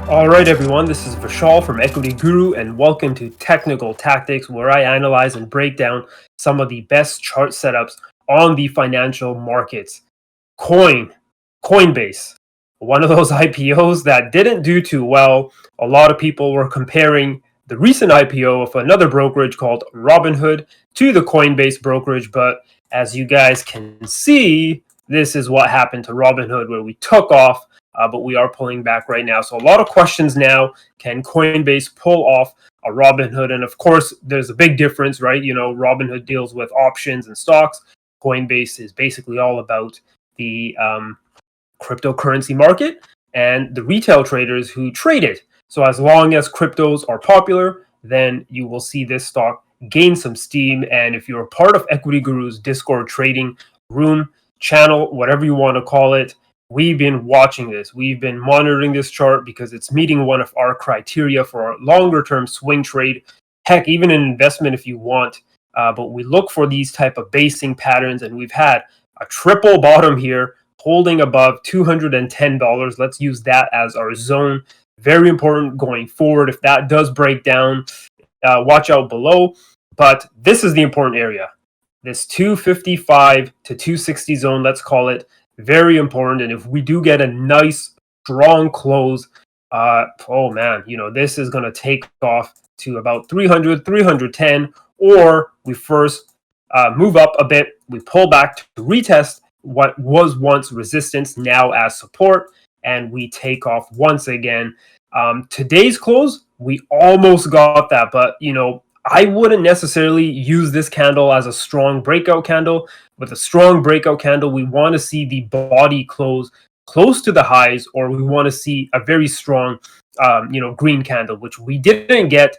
All right, everyone, this is Vishal from Equity Guru, and welcome to Technical Tactics, where I analyze and break down some of the best chart setups on the financial markets. Coinbase, one of those IPOs that didn't do too well. A lot of people were comparing the recent IPO of another brokerage called Robinhood to the Coinbase brokerage, but as you guys can see, this is what happened to Robinhood, where we took off. But we are pulling back right now. So a lot of questions now. Can Coinbase pull off a Robinhood? And of course, there's a big difference, right? You know, Robinhood deals with options and stocks. Coinbase is basically all about the cryptocurrency market and the retail traders who trade it. So as long as cryptos are popular, then you will see this stock gain some steam. And if you're a part of Equity Guru's Discord trading room, channel, whatever you want to call it, we've been watching this. We've been monitoring this chart because it's meeting one of our criteria for a longer term swing trade. Heck, even an investment if you want. But we look for these type of basing patterns, and we've had a triple bottom here holding above $210. Let's use that as our zone. Very important going forward. If that does break down, watch out below. But this is the important area. This 255 to 260 zone, let's call it. Very important. And if we do get a nice strong close, oh man, you know, this is going to take off to about 300, 310, or we first move up a bit, we pull back to retest what was once resistance, now as support, and we take off once again. Today's close, we almost got that, but you know, I wouldn't necessarily use this candle as a strong breakout candle. With a strong breakout candle, we want to see the body close close to the highs, or we want to see a very strong, green candle, which we didn't get.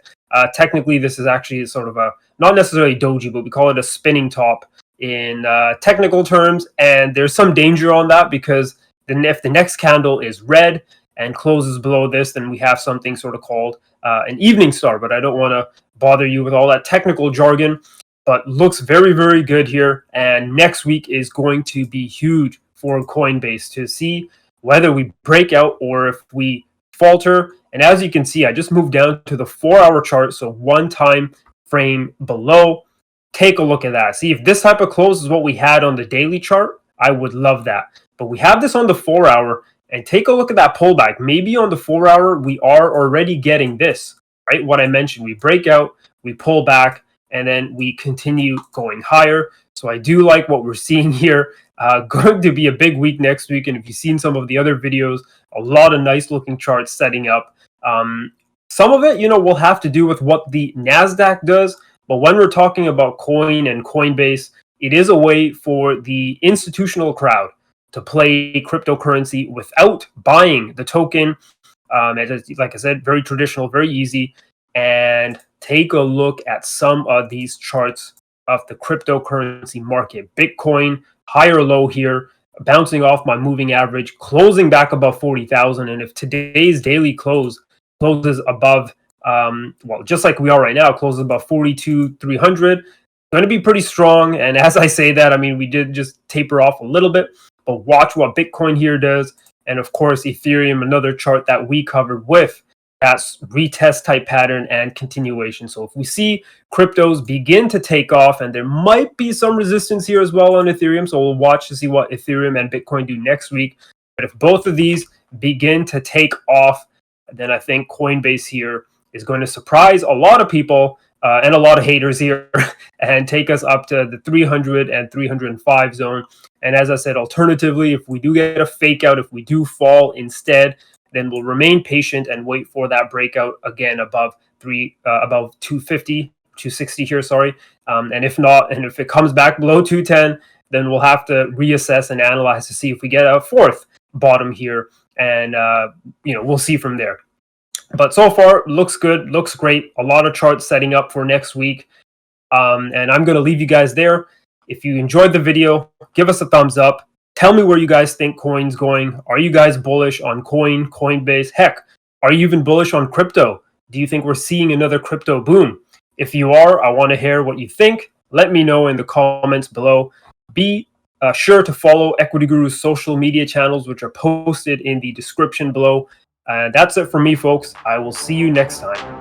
Technically, this is actually sort of a, not necessarily doji, but we call it a spinning top in technical terms. And there's some danger on that because if the next candle is red and closes below this, then we have something sort of called an evening star. But I don't want to bother you with all that technical jargon, but looks very, very good here. And next week is going to be huge for Coinbase to see whether we break out or if we falter. And as you can see, I just moved down to the 4-hour chart, so one time frame below. Take a look at that. See, if this type of close is what we had on the daily chart, I would love that. But we have this on the 4-hour, and take a look at that pullback. Maybe on the 4-hour, we are already getting this, right? What I mentioned, we break out, we pull back, and then we continue going higher. So I do like what we're seeing here. Going to be a big week next week. And if you've seen some of the other videos, a lot of nice looking charts setting up. Some of it, you know, will have to do with what the NASDAQ does. But when we're talking about coin and Coinbase, it is a way for the institutional crowd to play cryptocurrency without buying the token. It is, like I said, very traditional, very easy. And take a look at some of these charts of the cryptocurrency market. Bitcoin, higher low here, bouncing off my moving average, closing back above 40,000. And if today's daily closes above, just like we are right now, closes above 42,300, going to be pretty strong. And as I say that, I mean, we did just taper off a little bit, but watch what Bitcoin here does. And of course, Ethereum, another chart that we covered with that retest type pattern and continuation. So if we see cryptos begin to take off, and there might be some resistance here as well on Ethereum, so we'll watch to see what Ethereum and Bitcoin do next week. But if both of these begin to take off, then I think Coinbase here is going to surprise a lot of people and a lot of haters here and take us up to the 300 and 305 zone. And as I said, alternatively, if we do get a fake out, if we do fall instead, then we'll remain patient and wait for that breakout again above 250, 260 here, sorry. And if not, and if it comes back below 210, then we'll have to reassess and analyze to see if we get a fourth bottom here. And, we'll see from there. But so far, looks good, looks great. A lot of charts setting up for next week. And I'm going to leave you guys there. If you enjoyed the video, give us a thumbs up. Tell me where you guys think coin's going. Are you guys bullish on Coinbase? Heck, are you even bullish on crypto? Do you think we're seeing another crypto boom? If you are, I want to hear what you think. Let me know in the comments below. Be sure to follow Equity Guru's social media channels, which are posted in the description below. And that's it for me, folks. I will see you next time.